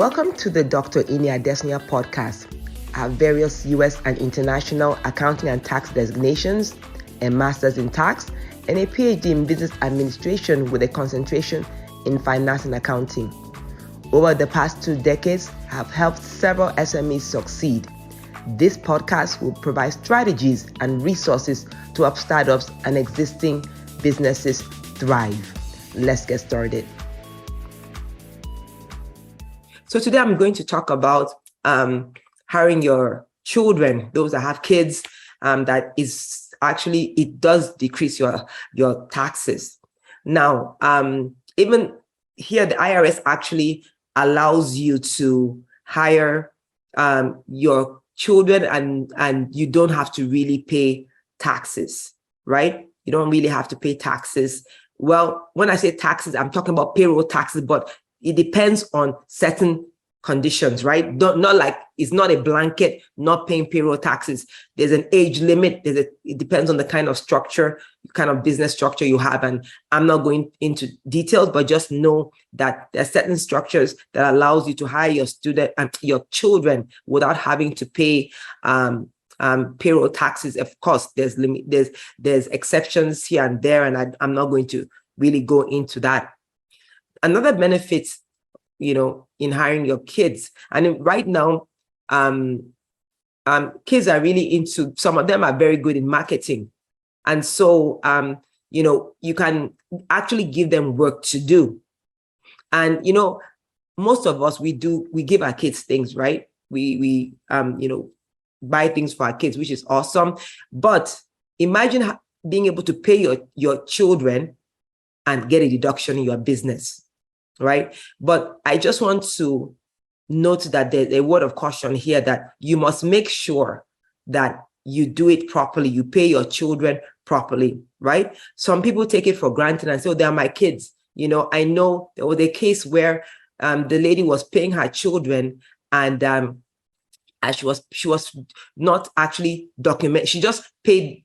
Welcome to the Dr. Inia Desnia podcast. I have various U.S. and international accounting and tax designations, a master's in tax, and a PhD in business administration with a concentration in finance and accounting. Over the past 2 decades, I have helped several SMEs succeed. This podcast will provide strategies and resources to help startups and existing businesses thrive. Let's get started. So today I'm going to talk about hiring your children, those that have kids, that is actually, it does decrease your taxes. Now, even here, the IRS actually allows you to hire your children and you don't have to really pay taxes, right? You don't really have to pay taxes. Well, when I say taxes, I'm talking about payroll taxes, but it depends on certain conditions, right? Not like it's not a blanket, not paying payroll taxes. There's an age limit. It depends on the kind of structure, kind of business structure you have. And I'm not going into details, but just know that there are certain structures that allows you to hire your student and your children without having to pay payroll taxes. Of course, there's exceptions here and there, and I'm not going to really go into that. Another benefit, in hiring your kids, and right now, kids are really into, some of them are very good in marketing. And so, you can actually give them work to do. And, most of us, we give our kids things, right? We buy things for our kids, which is awesome. But imagine being able to pay your children and get a deduction in your business, right? But I just want to note that there's a word of caution here, that you must make sure that you do it properly. You pay your children properly, right? Some people take it for granted and say, oh, they're my kids. I know there was a case where the lady was paying her children and she was not actually documented. She just paid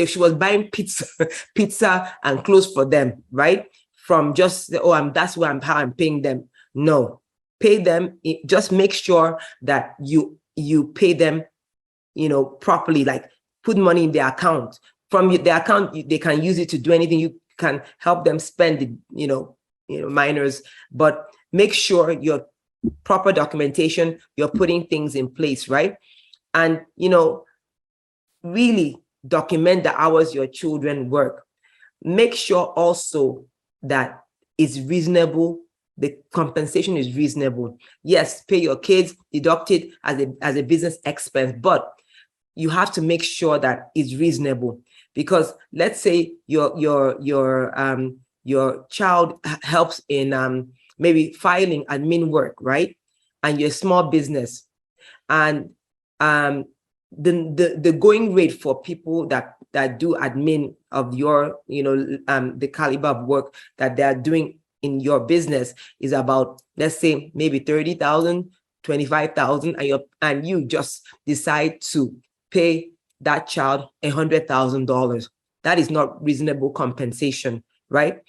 she was buying pizza and clothes for them, right? From just, that's how I'm paying them. No, pay them. Just make sure that you pay them, properly. Like, put money in their account. From their account, they can use it to do anything. You can help them spend it, minors, but make sure your proper documentation, you're putting things in place, right? And really document the hours your children work. Make sure also that it's reasonable. The compensation is reasonable. Yes, pay your kids, deduct it as a business expense, but you have to make sure that it's reasonable. Because let's say your child helps in maybe filing admin work, right? And you're a small business, and the going rate for people that do admin of your, the caliber of work that they are doing in your business is about, let's say, maybe 30,000, 25,000, and you just decide to pay that child $100,000. That is not reasonable compensation, right?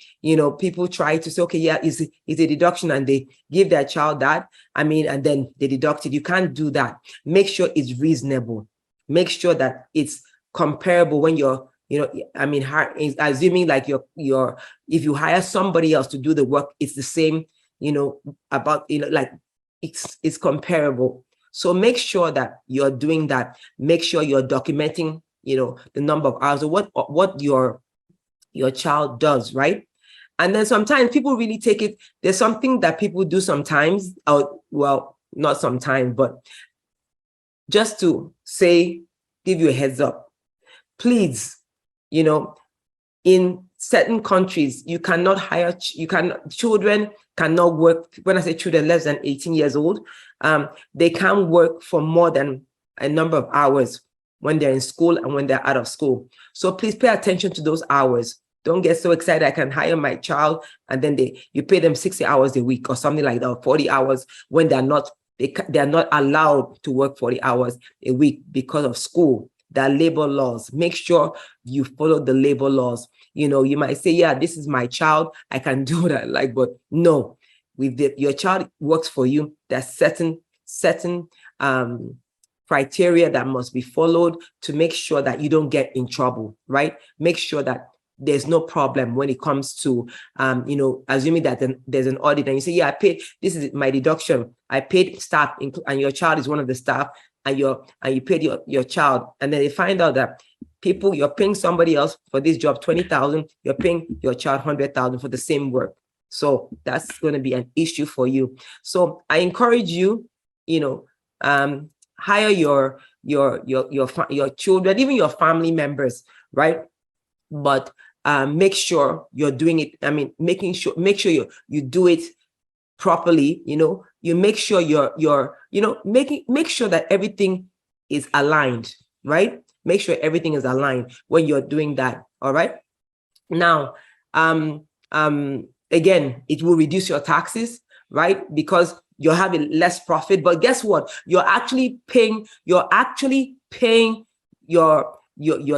People try to say, okay, yeah, it's a deduction, and they give their child that, and then they deduct it. You can't do that. Make sure it's reasonable. Make sure that it's comparable when you're, assuming like if you hire somebody else to do the work, it's the same, like it's comparable. So make sure that you're doing that. Make sure you're documenting, the number of hours or what your child does, right? And then sometimes people really take it. There's something that people do sometimes, well, not sometimes, but just to say, give you a heads up, please, in certain countries, you cannot hire, children cannot work. When I say children less than 18 years old, they can't work for more than a number of hours when they're in school and when they're out of school. So please pay attention to those hours. Don't get so excited. I can hire my child, and then you pay them 60 hours a week or something like that, or 40 hours when they're not allowed to work 40 hours a week because of school. There are labor laws. Make sure you follow the labor laws. You might say, yeah, this is my child, I can do what I like, but no, your child works for you, there's certain criteria that must be followed to make sure that you don't get in trouble, right? Make sure that there's no problem when it comes to, assuming that there's an audit and you say, yeah, I paid, this is my deduction. I paid staff and your child is one of the staff and you paid your child. And then they find out that you're paying somebody else for this job, 20,000, you're paying your child 100,000 for the same work. So that's going to be an issue for you. So I encourage you, hire your children, even your family members, right? But make sure you're doing it. I mean, make sure you do it properly. You make sure make sure that everything is aligned, right? Make sure everything is aligned when you're doing that. All right. Now, again, it will reduce your taxes, right? Because you're having less profit. But guess what? You're actually paying your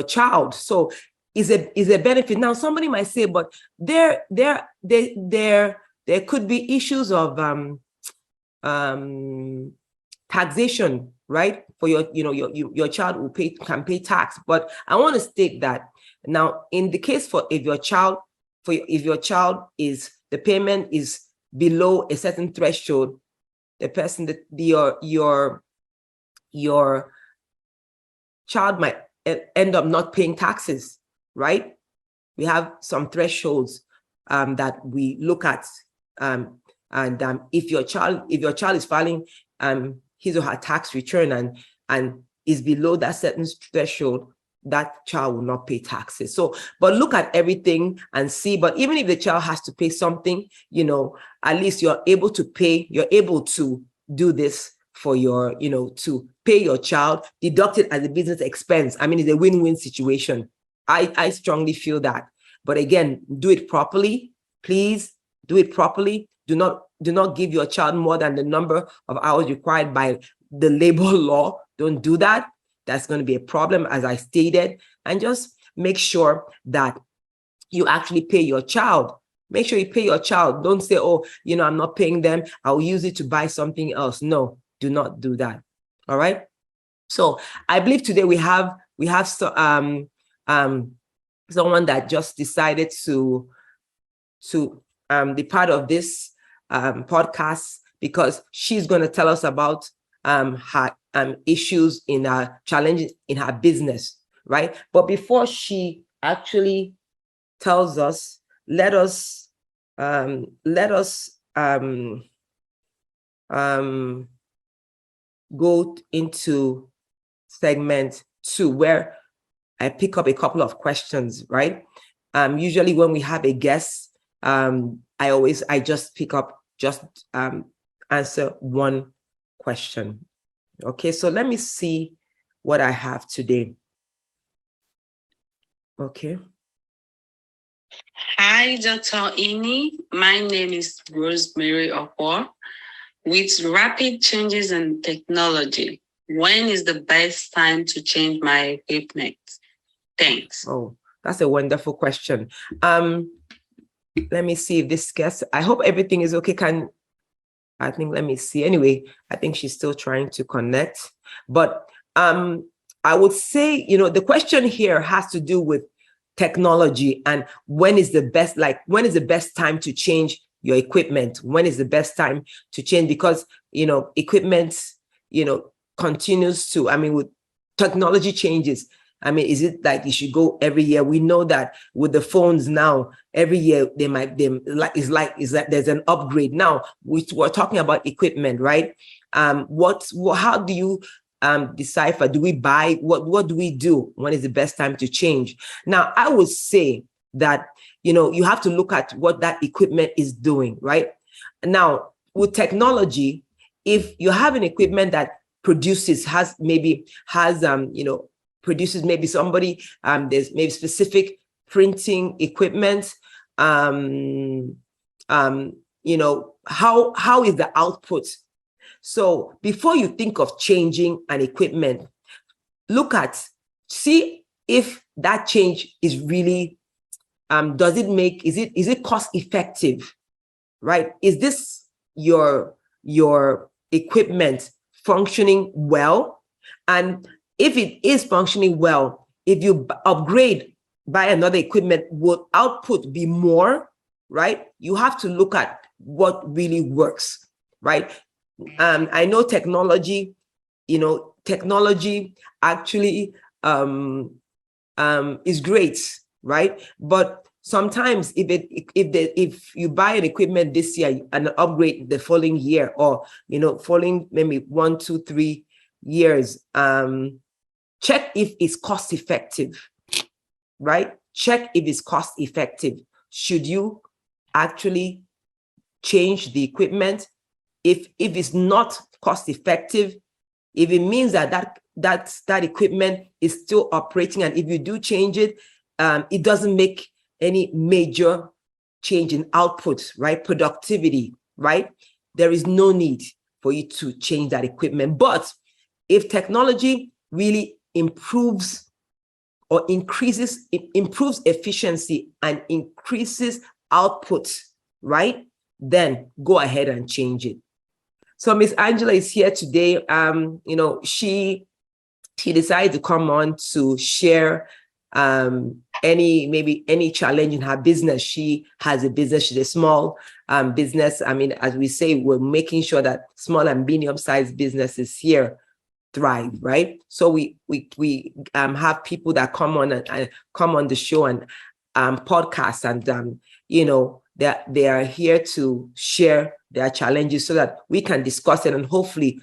child. So is a benefit. Now, somebody might say, but there could be issues of taxation, right? For your child can pay tax. But I want to state that now, in the case if your child the payment is below a certain threshold, the person that your child might end up not paying taxes, right? We have some thresholds that we look at, and if your child is filing his or her tax return and is below that certain threshold, that child will not pay taxes. So, but look at everything and see. But even if the child has to pay something, at least you're able to do this for to pay your child, deduct it as a business expense. I mean, it's a win-win situation. I strongly feel that. But again, do it properly. Please do it properly. Do not give your child more than the number of hours required by the labor law. Don't do that. That's going to be a problem, as I stated. And just make sure that you actually pay your child. Make sure you pay your child. Don't say, oh, I'm not paying them, I'll use it to buy something else. No, do not do that. All right. So I believe today we have someone that just decided to be part of this podcast, because she's going to tell us about her issues challenges in her business, right? But before she actually tells us, let us go into segment 2, where I pick up a couple of questions, right? Usually when we have a guest, I just answer one question. Okay, so let me see what I have today. Okay. Hi, Dr. Ini. My name is Rosemary Okwa. With rapid changes in technology, when is the best time to change my equipment? Thanks. Oh, that's a wonderful question. Let me see if this guest, I hope everything is okay. Let me see. Anyway, I think she's still trying to connect. But I would say, the question here has to do with technology and when is the best time to change your equipment? When is the best time to change? Because, equipment, continues to, with technology changes. Is it like you should go every year? We know that with the phones now, every year there's an upgrade. Now we're talking about equipment, right? How do you decipher? Do we buy? What do we do? When is the best time to change? Now, I would say that, you have to look at what that equipment is doing, right? Now, with technology, if you have an equipment that produces maybe somebody, there's maybe specific printing equipment, how is the output? So before you think of changing an equipment, see if that change is really, is it cost effective, right? Is this your equipment functioning well. And if it is functioning well, if you upgrade, buy another equipment, will output be more, right? You have to look at what really works, right? I know technology actually is great, right? But sometimes if you buy an equipment this year and upgrade the following year, or following maybe 1, 2, 3 years, check if it's cost effective, right? Check if it's cost effective. Should you actually change the equipment? If it's not cost effective, if it means that equipment is still operating, and if you do change it, it doesn't make any major change in output, right? Productivity, right? There is no need for you to change that equipment. But if technology really improves or improves efficiency and increases output, right? Then go ahead and change it. So Miss Angela is here today. She decided to come on to share any challenge in her business. She has a business. She's a small business. I mean, as we say, we're making sure that small and medium-sized businesses here thrive, right? So we have people that come on and come on the show and podcast, and they are here to share their challenges so that we can discuss it, and hopefully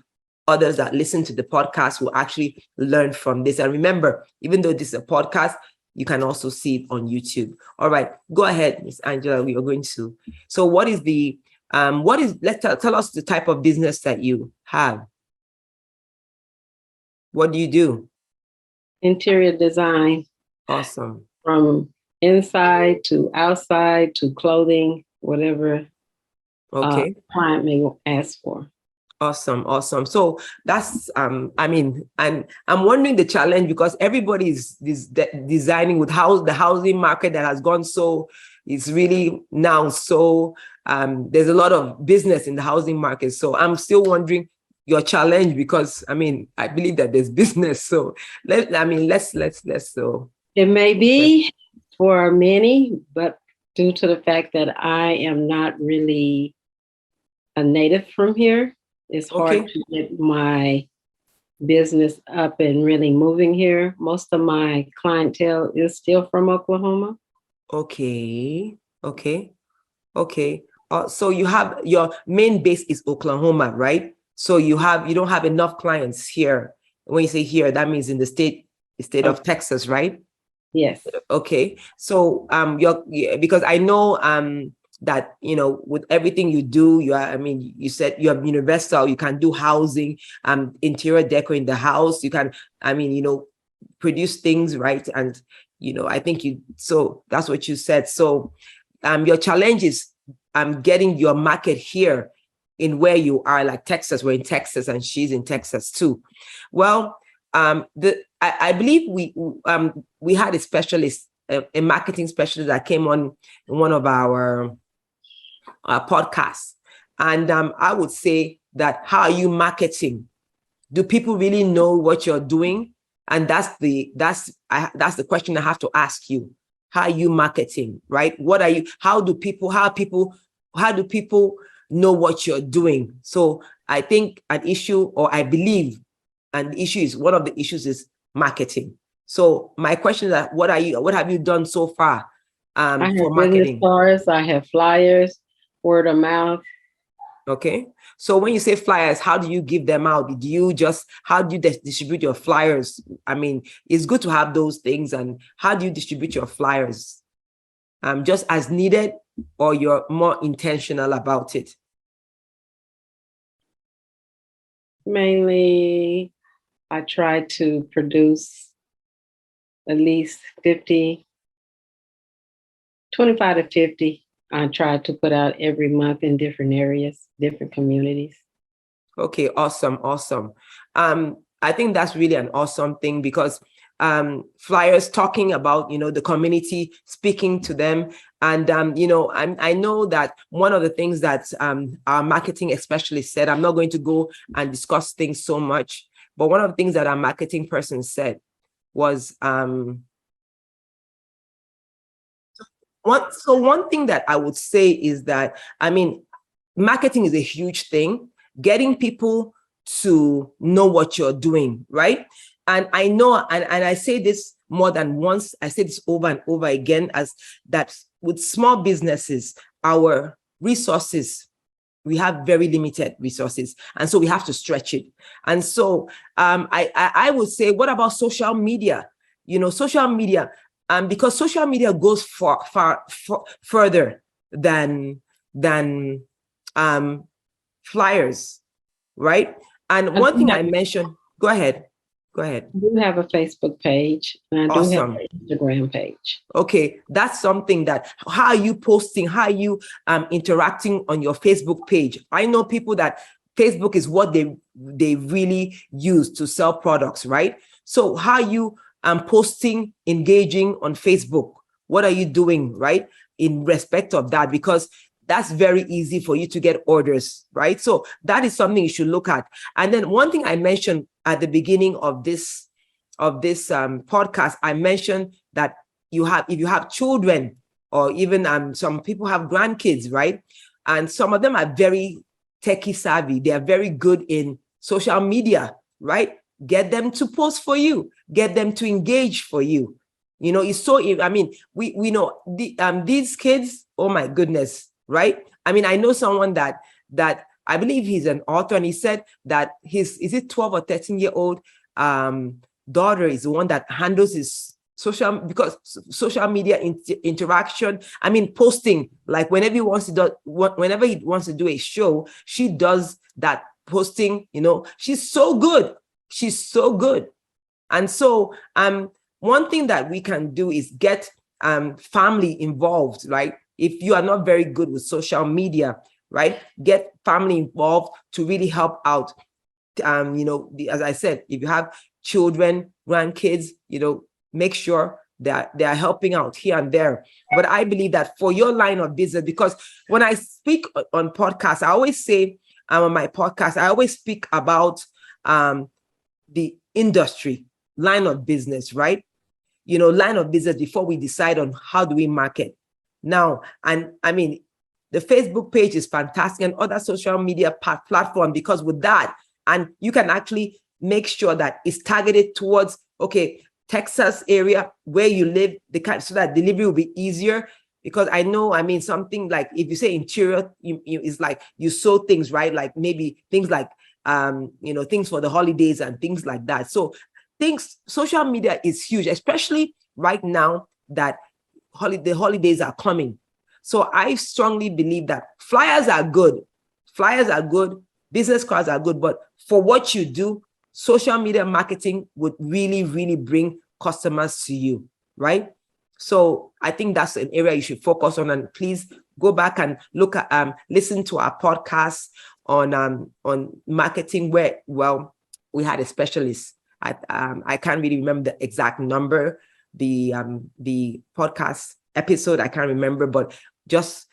others that listen to the podcast will actually learn from this. And remember, even though this is a podcast, you can also see it on YouTube. All right, go ahead, Miss Angela. We are going to. So tell us the type of business that you have. What do you do? Interior design. Awesome. From inside to outside to clothing, whatever client may ask for. Awesome. So that's and I'm wondering the challenge, because everybody is designing with the housing market that has gone so, it's really now so there's a lot of business in the housing market. So I'm still wondering your challenge, because I believe that there's business. So let's so it may be for many, but due to the fact that I am not really a native from here, it's hard to get my business up and really moving here. Most of my clientele is still from Oklahoma. Okay. So you have, your main base is Oklahoma, right? So you don't have enough clients here. When you say here, that means in the state of Texas, right? Yes. Okay. So because I know that with everything you do, you said you have universal, you can do housing, interior decor in the house, you can produce things, right? And I think so that's what you said. So your challenge is getting your market here in where you are, like Texas. We're in Texas and she's in Texas too. Well, I believe we had a specialist, a marketing specialist that came on in one of our podcasts, and I would say that, how are you marketing? Do people really know what you're doing? And that's the question I have to ask you. How are you marketing, right? How do people know what you're doing? So I think one of the issues is marketing. So my question is that what have you done so far for marketing? Cards, I have flyers, word of mouth. Okay. So when you say flyers, how do you give them out? How do you distribute your flyers? It's good to have those things. And how do you distribute your flyers? Just as needed, or you're more intentional about it? Mainly, I try to produce at least 25 to 50. I try to put out every month in different areas, different communities. Okay, awesome. I think that's really an awesome thing, because flyers talking about, the community, speaking to them. And, I know that one of the things that our marketing especially said, I'm not going to go and discuss things so much, but one of the things that our marketing person said was, one thing that I would say is that, marketing is a huge thing, getting people to know what you're doing, right? And I know, and I say this more than once, I say this over and over again, as that with small businesses, our resources, we have very limited resources. And so we have to stretch it. And so I would say, what about social media? Social media, because social media goes far further than flyers, right? And one thing I mentioned, go ahead. I do have a Facebook page, and I do have an Instagram page. Okay, that's something that, how are you posting? How are you interacting on your Facebook page? I know people that Facebook is what they really use to sell products, right? So how are you posting, engaging on Facebook? What are you doing, right, in respect of that? Because that's very easy for you to get orders, right? So that is something you should look at. And then one thing I mentioned at the beginning of this podcast, I mentioned that if you have children, or even some people have grandkids, right? And some of them are very techie savvy. They are very good in social media, right? Get them to post for you. Get them to engage for you. It's so, we know these kids, oh my goodness, right? I know someone that I believe he's an author, and he said that his 12 or 13-year-old daughter is the one that handles his social media interaction. Posting, like whenever he wants to do a show, she does that posting. She's so good. And so one thing that we can do is get family involved, right? If you are not very good with social media, right, get family involved to really help out. As I said, if you have children, grandkids, make sure that they are helping out here and there. But I believe that for your line of business, because when I speak on podcasts, I always say on my podcast, I always speak about the industry, line of business, right? Line of business before we decide on how do we market. Now, and the Facebook page is fantastic, and other social media platform, because with that, and you can actually make sure that it's targeted towards, okay, Texas area where you live, so that delivery will be easier. Because I know, something like, if you say interior, it's like you sew things, right? Like maybe things like, things for the holidays and things like that. So social media is huge, especially right now that the holidays are coming. So I strongly believe that flyers are good, business cards are good, but for what you do, social media marketing would really, really bring customers to you, right? So I think that's an area you should focus on. And please go back and look at, listen to our podcast on marketing, where, well, we had a specialist. I can't really remember the exact number, the podcast episode, I can't remember, but just,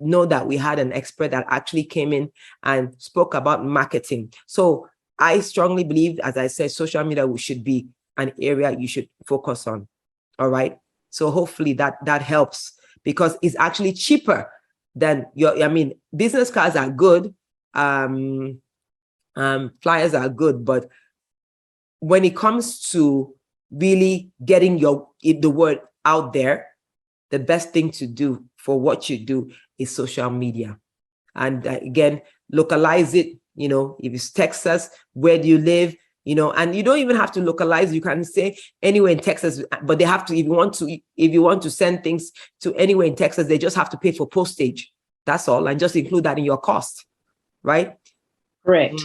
know that we had an expert that actually came in and spoke about marketing. So I strongly believe, as I said, social media should be an area you should focus on. All right. So hopefully that helps, because it's actually cheaper than business cards are good. Flyers are good, but when it comes to really getting the word out there, the best thing to do for what you do is social media. And again, localize it. If it's Texas, where do you live? And you don't even have to localize. You can say anywhere in Texas, but they have to, if you want to send things to anywhere in Texas, they just have to pay for postage. That's all. And just include that in your cost, right? Correct.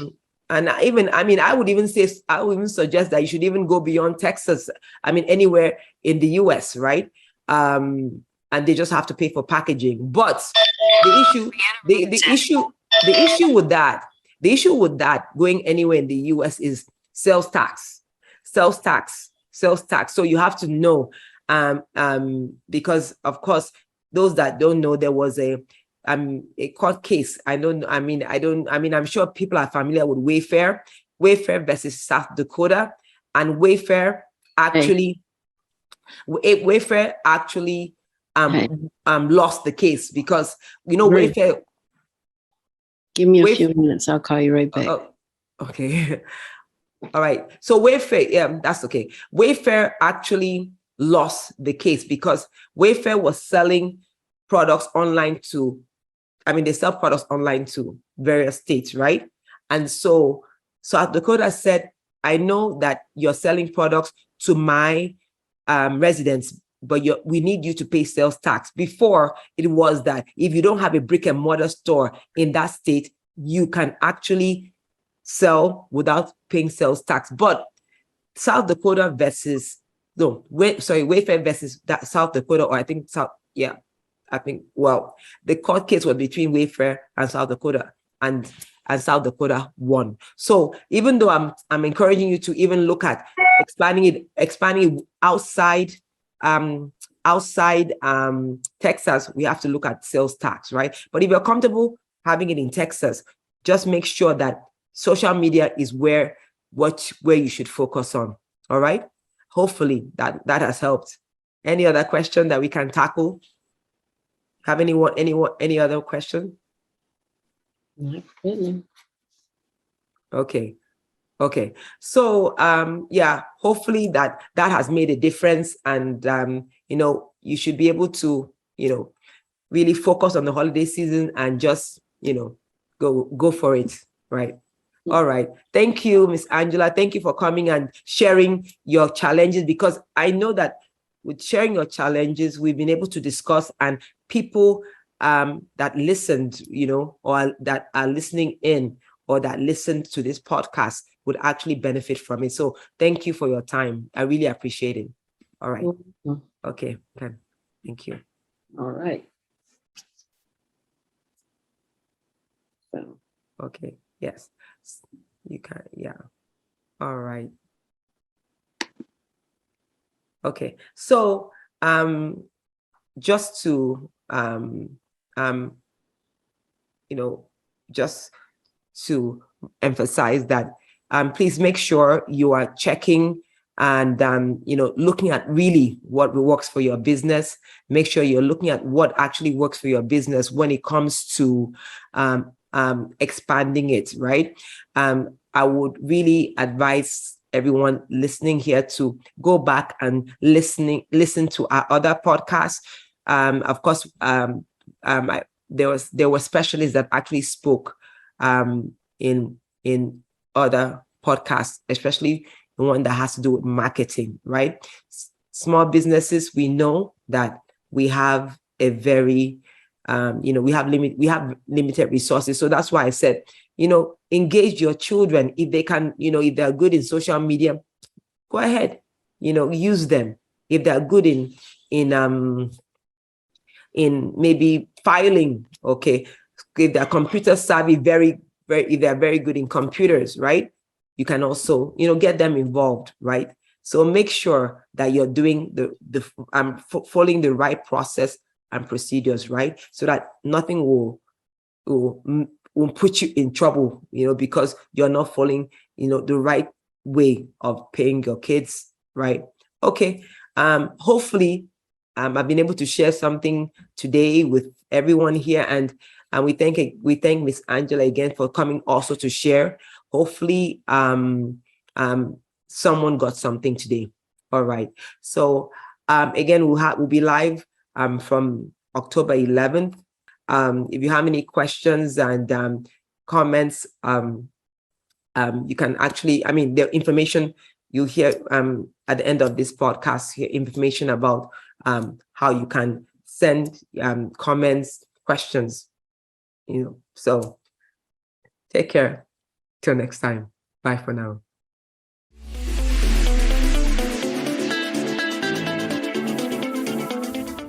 And I would even suggest that you should even go beyond Texas. Anywhere in the US, right? And they just have to pay for packaging. But the issue with that going anywhere in the US is sales tax. sales tax. So you have to know, because of course, those that don't know, there was a court case. I'm sure people are familiar with Wayfair versus South Dakota, and Wayfair actually lost the case because, Wayfair. Give me a few minutes. I'll call you right back. Okay. All right. So Wayfair, that's okay. Wayfair actually lost the case because Wayfair was selling products online they sell products online to various states, right? And so South Dakota said, I know that you're selling products to my residents, but we need you to pay sales tax. Before, it was that if you don't have a brick and mortar store in that state, you can actually sell without paying sales tax. But Wayfair versus South Dakota, or the court case was between Wayfair and South Dakota, and South Dakota won. So even though I'm encouraging you to even look at expanding outside Texas, we have to look at sales tax, right? But if you're comfortable having it in Texas, just make sure that social media is where you should focus on. All right. Hopefully that has helped. Any other question that we can tackle? Have any other question? Not really. Okay. So hopefully that has made a difference, and you should be able to really focus on the holiday season and just go for it, right? All right. Thank you, Miss Angela. Thank you for coming and sharing your challenges, because I know that with sharing your challenges, we've been able to discuss, and people that listened, or that are listening in, or that listened to this podcast would actually benefit from it. So thank you for your time. I really appreciate it. All right. Okay. Thank you. All right. So. Okay. Yes. You can. Yeah. All right. Okay. So, just to, just to emphasize that, please make sure you are checking and, looking at really what works for your business. Make sure you're looking at what actually works for your business when it comes to expanding it, right? I would really advise everyone listening here to go back and listen to our other podcasts. Of course, there were specialists that actually spoke in other podcasts, especially the one that has to do with marketing, right? Small businesses, we know that we have a very we have limited resources. So that's why I said, engage your children. If they can, if they're good in social media, go ahead, use them. If they're good in maybe filing, okay. If they're computer savvy, if they're very good in computers, right? You can also, get them involved, right? So make sure that you're doing following the right process and procedures, right? So that nothing will put you in trouble, because you're not following, the right way of paying your kids, right? Okay. Hopefully, I've been able to share something today with everyone here, and we thank Miss Angela again for coming also to share. Hopefully, someone got something today. All right. So again, we'll be live from October 11th. If you have any questions and comments, you can actually, the information you hear at the end of this podcast, hear information about how you can send comments, questions, so take care. Till next time. Bye for now.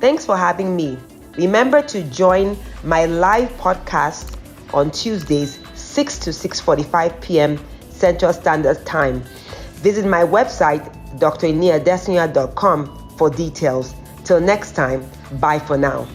Thanks for having me. Remember to join my live podcast on Tuesdays, 6 to 6:45 p.m. Central Standard Time. Visit my website, driniadesnia.com for details. Till next time, bye for now.